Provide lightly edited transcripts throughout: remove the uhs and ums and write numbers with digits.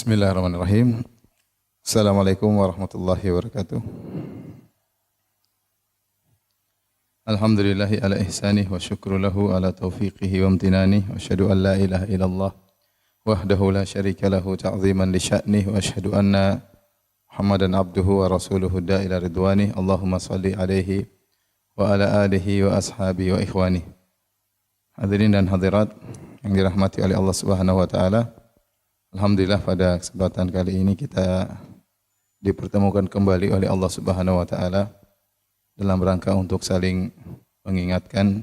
Bismillahirrahmanirrahim. Assalamualaikum warahmatullahi wabarakatuh. Alhamdulillahi ala ihsanih wa syukru lahu ala taufiqihi wa amtinanih wa asyhadu an la ilaha illallah wahdahu la syarika lahu ta'ziman li sya'nih wa asyhadu anna Muhammadan abduhu wa rasuluhu da'ila ridwanih. Allahumma salli alaihi wa ala alihi wa ashabihi wa ikhwanih. Hadirin dan hadirat yang dirahmati oleh Allah Subhanahu wa taala. Alhamdulillah pada kesempatan kali ini kita dipertemukan kembali oleh Allah Subhanahu wa taala dalam rangka untuk saling mengingatkan,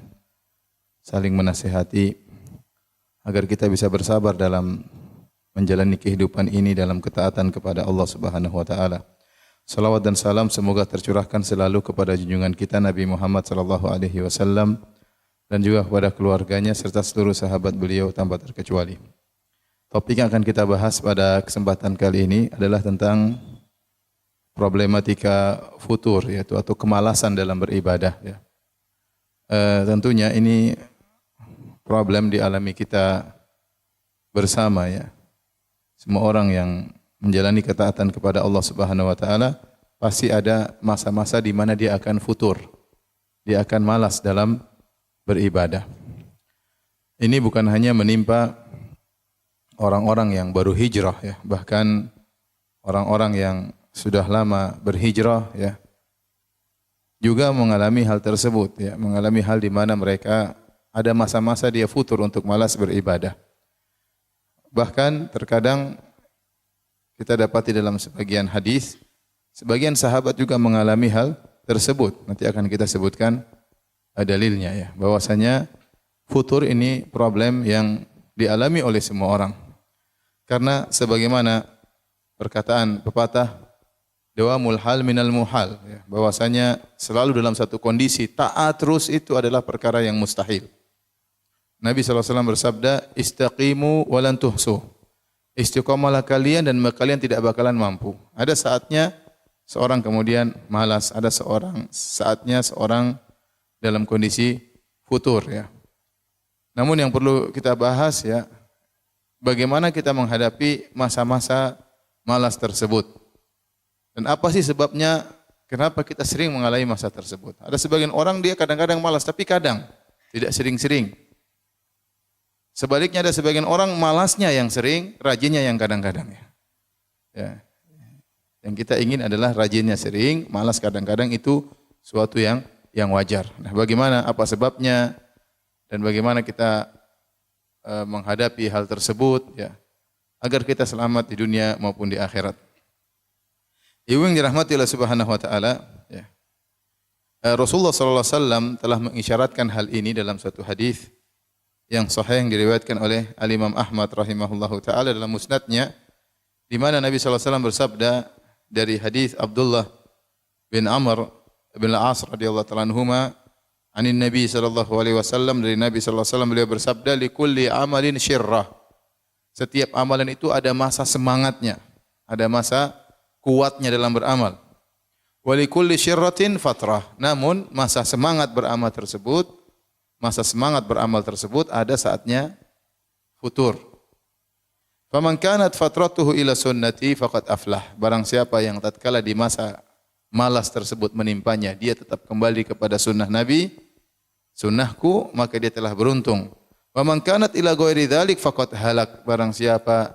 saling menasihati agar kita bisa bersabar dalam menjalani kehidupan ini dalam ketaatan kepada Allah Subhanahu wa taala. Salawat dan salam semoga tercurahkan selalu kepada junjungan kita Nabi Muhammad sallallahu alaihi wasallam dan juga kepada keluarganya serta seluruh sahabat beliau tanpa terkecuali. Topik yang akan kita bahas pada kesempatan kali ini adalah tentang problematika futur, yaitu atau kemalasan dalam beribadah. Ya. Tentunya ini problem dialami kita bersama, ya. Semua orang yang menjalani ketaatan kepada Allah Subhanahu wa taala pasti ada masa-masa di mana dia akan futur. Dia akan malas dalam beribadah. Ini bukan hanya menimpa orang-orang yang baru hijrah, ya, bahkan orang-orang yang sudah lama berhijrah, ya, juga mengalami hal tersebut, ya, mengalami hal di mana mereka ada masa-masa dia futur untuk malas beribadah. Bahkan terkadang kita dapati dalam sebagian hadis, sebagian sahabat juga mengalami hal tersebut. Nanti akan kita sebutkan dalilnya, ya, bahwasanya futur ini problem yang dialami oleh semua orang. Karena sebagaimana perkataan pepatah, dawamul hal minal muhal, ya, bahwasanya selalu dalam satu kondisi taat terus itu adalah perkara yang mustahil. Nabi SAW bersabda, istaqimu walan tuhsu. Istiqamalah kalian dan kalian tidak bakalan mampu. Ada saatnya seorang kemudian malas, ada saatnya seorang dalam kondisi futur, ya. Namun yang perlu kita bahas, ya, bagaimana kita menghadapi masa-masa malas tersebut. Dan apa sih sebabnya kenapa kita sering mengalami masa tersebut? Ada sebagian orang dia kadang-kadang malas, tapi kadang tidak sering-sering. Sebaliknya ada sebagian orang malasnya yang sering, rajinnya yang kadang-kadang. Ya. Yang kita ingin adalah rajinnya sering, malas kadang-kadang itu suatu yang wajar. Nah, bagaimana, apa sebabnya, dan bagaimana kita menghadapi hal tersebut, ya, agar kita selamat di dunia maupun di akhirat. Ibu yang dirahmati Allah Subhanahu wa taala, ya. Rasulullah sallallahu alaihi wasallam telah mengisyaratkan hal ini dalam satu hadis yang sahih yang diriwayatkan oleh Al-Imam Ahmad rahimahullahu taala dalam musnadnya, di mana Nabi sallallahu alaihi wasallam bersabda dari hadis Abdullah bin Amr bin Al-As radhiyallahu ta'ala anhuma, anin Nabi sallallahu alaihi wasallam, dari Nabi sallallahu alaihi wasallam beliau bersabda, likulli amalin syirrah. Setiap amalan itu ada masa semangatnya, ada masa kuatnya dalam beramal. Wa likulli syirratin fatrah. Namun masa semangat beramal tersebut ada saatnya futur. Faman kanat fatratuhu ila sunnati faqad aflah. Barang siapa yang tatkala di masa malas tersebut menimpanya, dia tetap kembali kepada sunnah Nabi, sunnahku, maka dia telah beruntung. Wa man kanat ila ghairi dzalik faqad halak. Barang siapa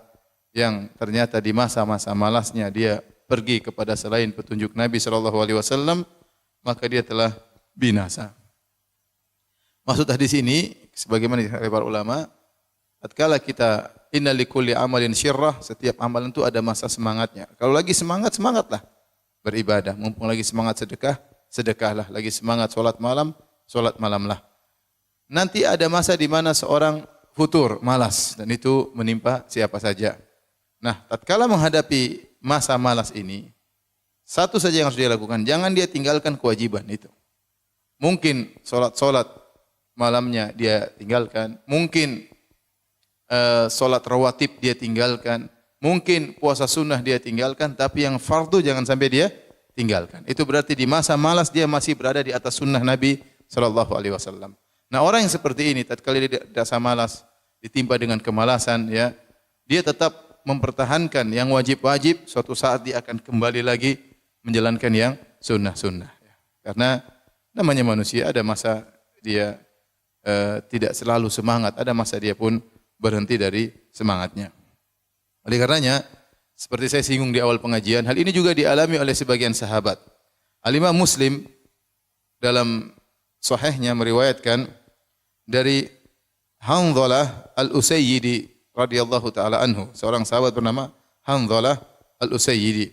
yang ternyata di masa-masa malasnya dia pergi kepada selain petunjuk Nabi sallallahu alaihi wasallam, maka dia telah binasa. Maksud hadis ini sebagaimana dikatakan para ulama, tatkala kita inna likulli amalin syirrah, setiap amalan itu ada masa semangatnya. Kalau lagi semangat, semangatlah beribadah. Mumpung lagi semangat sedekah, sedekahlah. Lagi semangat sholat malamlah. Nanti ada masa di mana seorang futur, malas, dan itu menimpa siapa saja. Nah, tatkala menghadapi masa malas ini, satu saja yang harus dia lakukan, jangan dia tinggalkan kewajiban itu. Mungkin sholat malamnya dia tinggalkan, mungkin sholat rawatib dia tinggalkan, mungkin puasa sunnah dia tinggalkan, tapi yang fardu jangan sampai dia tinggalkan. Itu berarti di masa malas dia masih berada di atas sunnah Nabi sallallahu alaihi wasallam. Nah, orang yang seperti ini tatkala dia rasa malas, ditimpa dengan kemalasan, ya, dia tetap mempertahankan yang wajib-wajib, suatu saat dia akan kembali lagi menjalankan yang sunnah-sunnah. Karena namanya manusia, ada masa dia tidak selalu semangat, ada masa dia pun berhenti dari semangatnya. Oleh karenanya, seperti saya singgung di awal pengajian, hal ini juga dialami oleh sebagian sahabat. Al-Imam Muslim dalam sahihnya meriwayatkan dari Hanzalah Al-Usayyidi radhiyallahu taala anhu, seorang sahabat bernama Hanzalah Al-Usayyidi,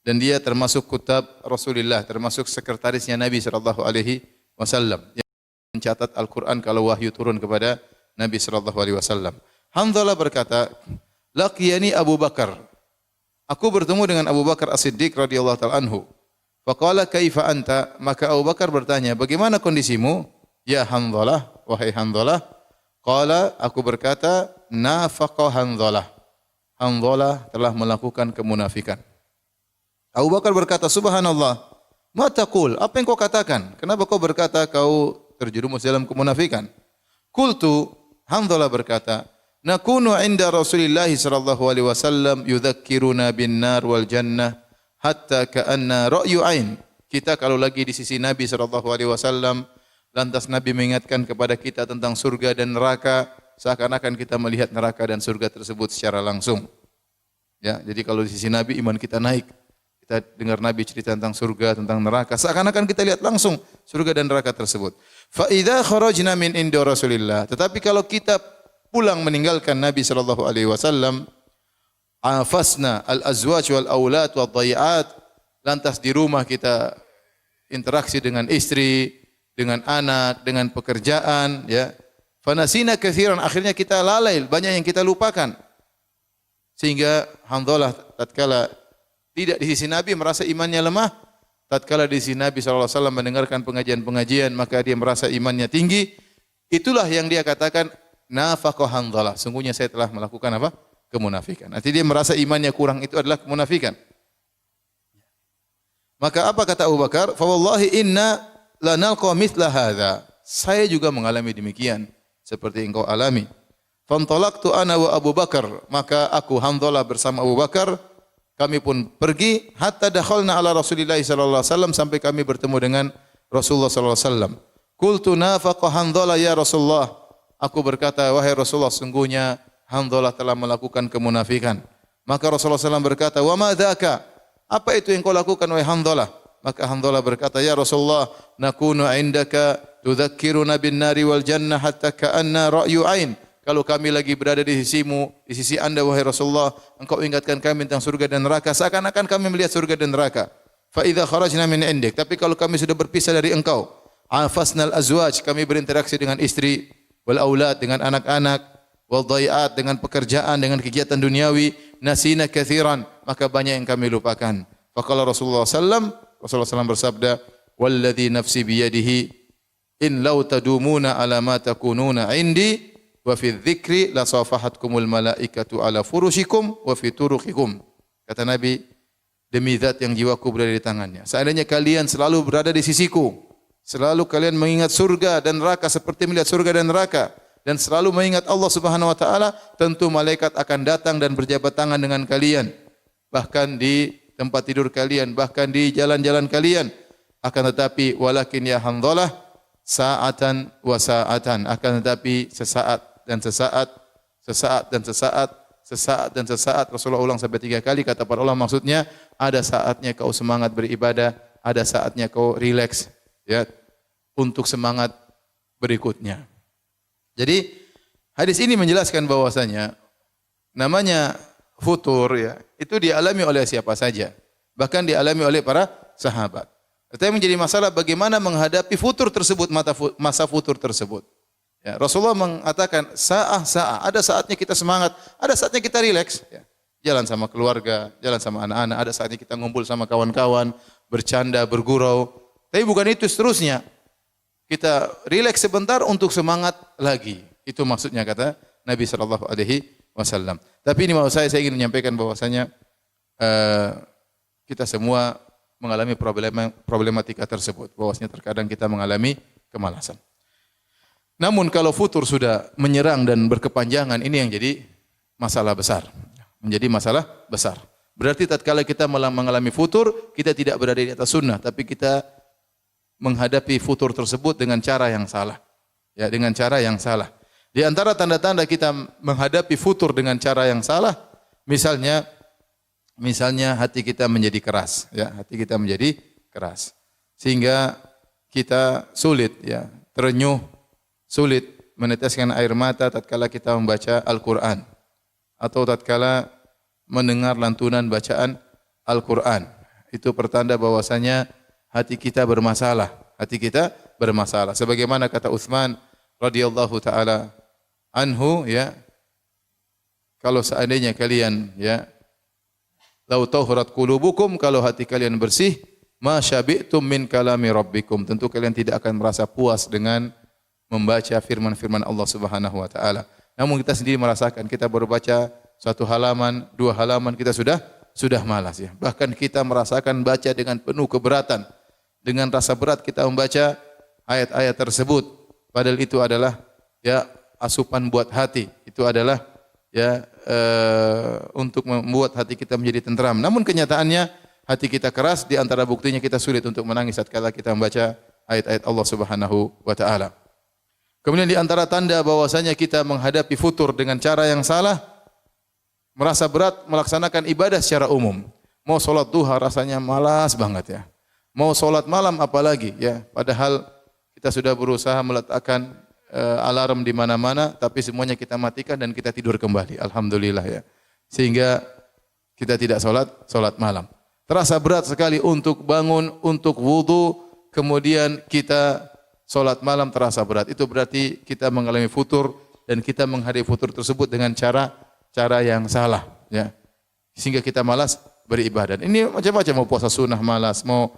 dan dia termasuk kutab Rasulullah, termasuk sekretarisnya Nabi sallallahu alaihi wasallam yang mencatat Al-Qur'an kalau wahyu turun kepada Nabi sallallahu alaihi wasallam. Hanzalah berkata, "Laqiyani Abu Bakar." Aku bertemu dengan Abu Bakar As-Siddiq radhiyallahu taala anhu. Faqala kaifa anta? Maka Abu Bakar bertanya, "Bagaimana kondisimu?" "Ya Hanzalah, wahai Hanzalah." Qala, aku berkata, "Nafaqa Hanzalah." Hanzalah telah melakukan kemunafikan. Abu Bakar berkata, "Subhanallah, ma taqul? Apa yang kau katakan? Kenapa kau berkata kau terjerumus dalam kemunafikan?" Qultu, Hanzalah berkata, "Nakunu 'inda Rasulillah sallallahu alaihi wasallam yudzakkiruna bin nar wal jannah hatta ka'anna ra'yu 'ain." Kita kalau lagi di sisi Nabi sallallahu alaihi wasallam, lantas Nabi mengingatkan kepada kita tentang surga dan neraka, seakan-akan kita melihat neraka dan surga tersebut secara langsung. Ya, jadi kalau di sisi Nabi iman kita naik. Kita dengar Nabi cerita tentang surga, tentang neraka, seakan-akan kita lihat langsung surga dan neraka tersebut. Fa idza kharajna min inda Rasulillah. Tetapi kalau kita pulang meninggalkan Nabi sallallahu alaihi wasallam, afasna al-azwaj wal aulad wad dhayiat, lantas di rumah kita interaksi dengan istri, dengan anak, dengan pekerjaan, ya. Fanasina katsiran, akhirnya kita lalai, banyak yang kita lupakan. Sehingga Hanzalah tatkala tidak di sisi Nabi merasa imannya lemah, tatkala di sisi Nabi sallallahu alaihi wasallam mendengarkan pengajian-pengajian maka dia merasa imannya tinggi. Itulah yang dia katakan, nafaqa Hanzalah. Sungguhnya saya telah melakukan apa? Kemunafikan. Artinya dia merasa imannya kurang, itu adalah kemunafikan. Maka apa kata Abu Bakar? Fa wallahi inna la nalqa mithla hadza. Saya juga mengalami demikian seperti engkau alami. Fantalaqtu ana wa Abu Bakar. Maka aku Hanzalah bersama Abu Bakar, kami pun pergi hatta dakhalna ala Rasulillah sallallahu alaihi wasallam, sampai kami bertemu dengan Rasulullah sallallahu alaihi wasallam. Qultu nafaqa Hanzalah ya Rasulullah. Aku berkata, wahai Rasulullah, sungguhnya Hanzalah telah melakukan kemunafikan. Maka Rasulullah SAW berkata, wa ma dzaka? Apa itu yang kau lakukan wahai Hanzalah? Maka Hanzalah berkata, ya Rasulullah, nakunu indaka tudzakkiruna bin nari wal jannah hatta ka'anna ra'yu ain. Kalau kami lagi berada di sisimu, di sisi Anda wahai Rasulullah, engkau ingatkan kami tentang surga dan neraka, seakan-akan kami melihat surga dan neraka. Fa idza kharajna min indik, tapi kalau kami sudah berpisah dari engkau, afasnal azwaj, kami berinteraksi dengan istri, wal aulad, dengan anak-anak, wal dhayiat, dengan pekerjaan, dengan kegiatan duniawi, nasina katsiran, maka banyak yang kami lupakan. Faqala Rasulullah SAW bersabda, walladzi nafsi biyadihi in law tadumuna ala ma takununa indi wa fi dzikri la safahatkumul malaikatu ala furushikum wa fi turuqikum. Kata Nabi, demi zat yang jiwaku berada di tangannya, seandainya kalian selalu berada di sisiku, selalu kalian mengingat surga dan neraka seperti melihat surga dan neraka, dan selalu mengingat Allah Subhanahu wa taala, tentu malaikat akan datang dan berjabat tangan dengan kalian, bahkan di tempat tidur kalian, bahkan di jalan-jalan kalian. Akan tetapi walakin ya Hanzalah sa'atan wa sa'atan, akan tetapi sesaat dan sesaat, sesaat dan sesaat, sesaat dan sesaat. Rasulullah ulang sampai 3 kali. Kata para ulama maksudnya ada saatnya kau semangat beribadah, ada saatnya kau rileks, ya, untuk semangat berikutnya. Jadi hadis ini menjelaskan bahwasanya namanya futur, ya, itu dialami oleh siapa saja, bahkan dialami oleh para sahabat. Tetapi menjadi masalah bagaimana menghadapi futur tersebut, masa futur tersebut. Ya, Rasulullah mengatakan sa'ah, ada saatnya kita semangat, ada saatnya kita rileks, ya. Jalan sama keluarga, jalan sama anak-anak, ada saatnya kita ngumpul sama kawan-kawan, bercanda, bergurau. Tapi bukan itu seterusnya. Kita rileks sebentar untuk semangat lagi. Itu maksudnya kata Nabi sallallahu alaihi wasallam. Tapi ini mau saya ingin menyampaikan bahwasanya kita semua mengalami problematika tersebut. Bahwasanya terkadang kita mengalami kemalasan. Namun kalau futur sudah menyerang dan berkepanjangan, ini yang jadi masalah besar. menjadi masalah besar. Berarti tatkala kita mengalami futur, kita tidak berada di atas sunnah, tapi kita menghadapi futur tersebut dengan cara yang salah. Ya, dengan cara yang salah. Di antara tanda-tanda kita menghadapi futur dengan cara yang salah, misalnya hati kita menjadi keras, ya, hati kita menjadi keras. Sehingga kita sulit, ya, terenyuh, sulit meneteskan air mata tatkala kita membaca Al-Qur'an atau tatkala mendengar lantunan bacaan Al-Qur'an. Itu pertanda bahwasanya hati kita bermasalah, hati kita bermasalah. Sebagaimana kata Utsman radhiyallahu taala anhu, ya, kalau seandainya kalian, ya, lau tahurat qulubukum, kalau hati kalian bersih, ma syabi'tum min kalami rabbikum, tentu kalian tidak akan merasa puas dengan membaca firman-firman Allah Subhanahu wa taala. Namun kita sendiri merasakan, kita baru baca satu halaman, dua halaman, kita sudah malas, ya. Bahkan kita merasakan baca dengan penuh keberatan, dengan rasa berat kita membaca ayat-ayat tersebut. Padahal itu adalah, ya, asupan buat hati. Itu adalah, ya, untuk membuat hati kita menjadi tenteram. Namun kenyataannya hati kita keras, di antara buktinya kita sulit untuk menangis tatkala kita membaca ayat-ayat Allah Subhanahu wa taala. Kemudian di antara tanda bahwasanya kita menghadapi futur dengan cara yang salah, merasa berat melaksanakan ibadah secara umum. Mau sholat duha rasanya malas banget, ya. Mau sholat malam apalagi, ya. Padahal kita sudah berusaha meletakkan alarm di mana-mana, tapi semuanya kita matikan dan kita tidur kembali. Alhamdulillah, ya. Sehingga kita tidak sholat malam. Terasa berat sekali untuk bangun, untuk wudu, kemudian kita sholat malam terasa berat. Itu berarti kita mengalami futur dan kita menghadapi futur tersebut dengan cara yang salah, ya. Sehingga kita malas beribadah. Ini macam-macam, mau puasa sunnah malas, mau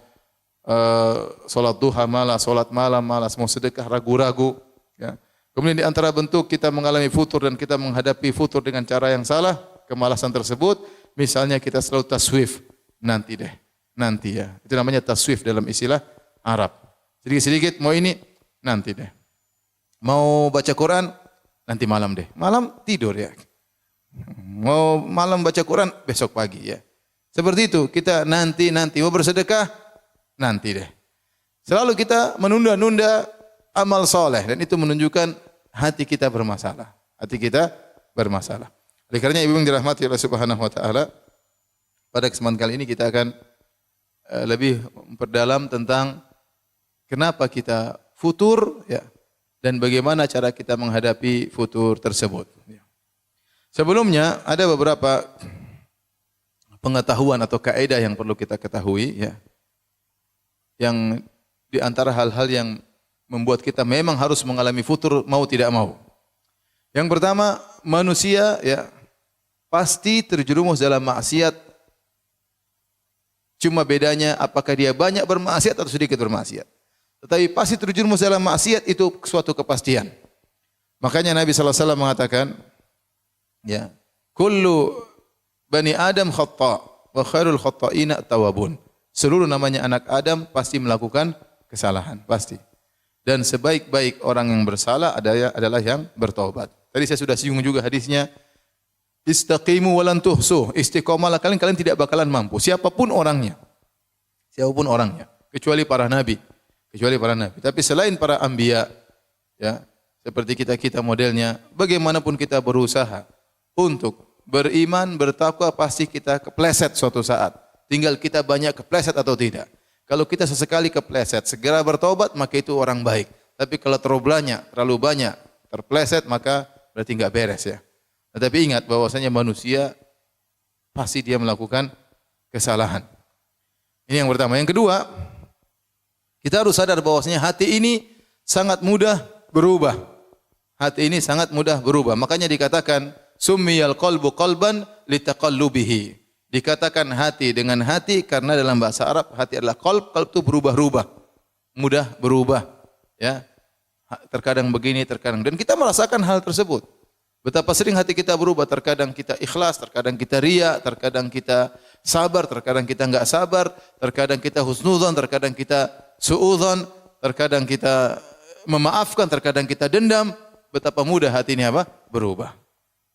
sholat duha malas, sholat malam malas, mau sedekah ragu-ragu, ya. Kemudian di antara bentuk kita mengalami futur dan kita menghadapi futur dengan cara yang salah, kemalasan tersebut, misalnya kita selalu taswif, nanti deh, nanti, ya. Itu namanya taswif dalam istilah Arab. Sedikit-sedikit mau ini, nanti deh. Mau baca Quran, nanti malam deh. Malam tidur, ya. Mau malam baca Quran, besok pagi, ya. Seperti itu, kita nanti. Mau bersedekah, nanti deh. Selalu kita menunda-nunda amal soleh, dan itu menunjukkan hati kita bermasalah. Hati kita bermasalah. Oleh karena ibu yang dirahmati oleh Subhanahu wa taala, pada kesempatan kali ini kita akan lebih memperdalam tentang kenapa kita futur, ya, dan bagaimana cara kita menghadapi futur tersebut. Sebelumnya ada beberapa pengetahuan atau kaidah yang perlu kita ketahui, ya, yang di antara hal-hal yang membuat kita memang harus mengalami futur mau tidak mau. Yang pertama, manusia, ya, pasti terjerumus dalam maksiat. Cuma bedanya apakah dia banyak bermaksiat atau sedikit bermaksiat. Tetapi pasti terjerumus dalam maksiat, itu suatu kepastian. Makanya Nabi sallallahu alaihi wasallam mengatakan, ya, kullu bani Adam khata' wa khairul khata'ina tawabun. Seluruh namanya anak Adam pasti melakukan kesalahan, pasti. Dan sebaik-baik orang yang bersalah adalah yang bertaubat. Tadi saya sudah singgung juga hadisnya, istaqimu walan tuhsuh, istiqomalah kalian tidak bakalan mampu. Siapapun orangnya, kecuali para nabi, Tapi selain para anbiya, ya, seperti kita modelnya, bagaimanapun kita berusaha untuk beriman, bertakwa, pasti kita kepleset suatu saat. Tinggal kita banyak kepleset atau tidak. Kalau kita sesekali kepleset, segera bertobat, maka itu orang baik. Tapi kalau terlalu banyak terpleset, maka berarti enggak beres, ya. Tetapi ingat bahwasanya manusia pasti dia melakukan kesalahan. Ini yang pertama. Yang kedua, kita harus sadar bahwasanya hati ini sangat mudah berubah. Hati ini sangat mudah berubah. Makanya dikatakan summiyal qalbu qalban litaqallubihi. Dikatakan hati dengan hati karena dalam bahasa Arab hati adalah qalb itu berubah-ubah, mudah berubah, ya. Terkadang begini, terkadang, dan kita merasakan hal tersebut. Betapa sering hati kita berubah, terkadang kita ikhlas, terkadang kita riya, terkadang kita sabar, terkadang kita enggak sabar, terkadang kita husnudzon, terkadang kita suudzon, terkadang kita memaafkan, terkadang kita dendam. Betapa mudah hati ini berubah.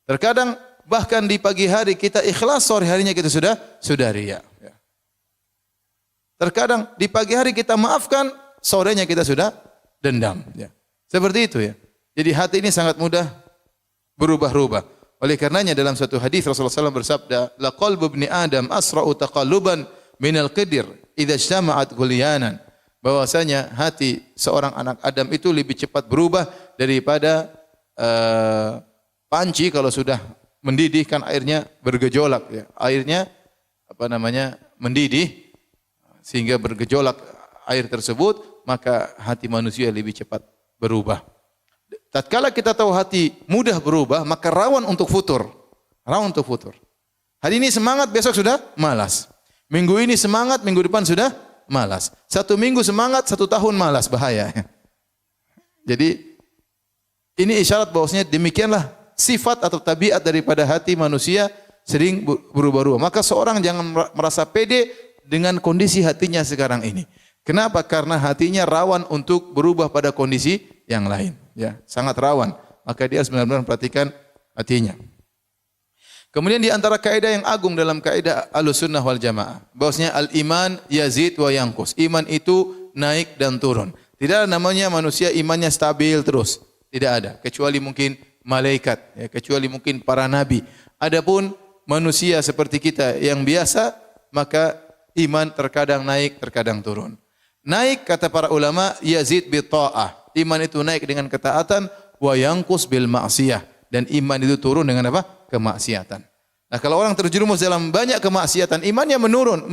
Terkadang Bahkan di pagi hari kita ikhlas, sore harinya kita sudah riya. Ya. Terkadang di pagi hari kita maafkan, sorenya kita sudah dendam. Ya. Seperti itu ya. Jadi hati ini sangat mudah berubah-ubah. Oleh karenanya dalam satu hadis Rasulullah SAW bersabda, "La qalbu ibni Adam asra'u taqalluban minal qidir idza ijtama'at ghulyanan." Bahwasanya hati seorang anak Adam itu lebih cepat berubah daripada panci kalau sudah mendidih kan airnya bergejolak ya. Airnya mendidih sehingga bergejolak air tersebut, maka hati manusia lebih cepat berubah. Tatkala kita tahu hati mudah berubah, maka rawan untuk futur. Rawan untuk futur. Hari ini semangat, besok sudah malas. Minggu ini semangat, minggu depan sudah malas. 1 minggu semangat, 1 tahun malas, bahaya. Jadi ini isyarat bahwasanya demikianlah sifat atau tabiat daripada hati manusia sering berubah-ubah. Maka seorang jangan merasa pede dengan kondisi hatinya sekarang ini. Kenapa? Karena hatinya rawan untuk berubah pada kondisi yang lain. Ya, sangat rawan. Maka dia harus benar-benar memperhatikan hatinya. Kemudian di antara kaidah yang agung dalam kaidah Ahlussunnah wal Jamaah, bahwasanya al-iman yazid wa yanqus. Iman itu naik dan turun. Tidak ada namanya manusia imannya stabil terus. Tidak ada, kecuali mungkin malaikat, ya, kecuali mungkin para nabi. Adapun manusia seperti kita yang biasa, maka iman terkadang naik, terkadang turun. Naik kata para ulama yazid bi ta'ah. Iman itu naik dengan ketaatan, wa yanqus bil ma'siyah, dan iman itu turun dengan apa? Kemaksiatan. Nah, kalau orang terjerumus dalam banyak kemaksiatan, imannya menurun.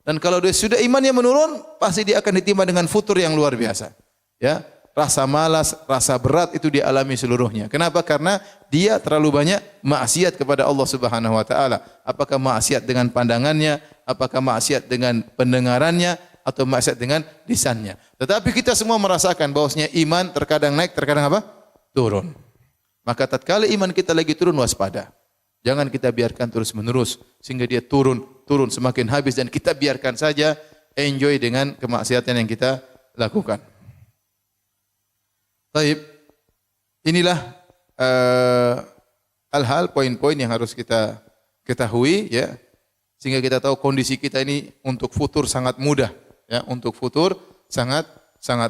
Dan kalau dia sudah imannya menurun, pasti dia akan ditimpa dengan futur yang luar biasa. Ya, rasa malas, rasa berat itu dia alami seluruhnya. Kenapa? Karena dia terlalu banyak maksiat kepada Allah Subhanahu wa taala. Apakah maksiat dengan pandangannya, apakah maksiat dengan pendengarannya, atau maksiat dengan lisannya. Tetapi kita semua merasakan bahwasanya iman terkadang naik, terkadang apa? Turun. Maka tatkala iman kita lagi turun, waspada. Jangan kita biarkan terus-menerus sehingga dia turun semakin habis, dan kita biarkan saja enjoy dengan kemaksiatan yang kita lakukan. Baik. Inilah hal-hal poin-poin yang harus kita ketahui ya, sehingga kita tahu kondisi kita ini untuk futur sangat mudah. Ya, untuk futur sangat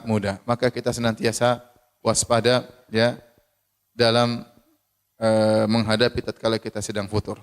mudah. Maka kita senantiasa waspada ya dalam menghadapi tatkala kita sedang futur.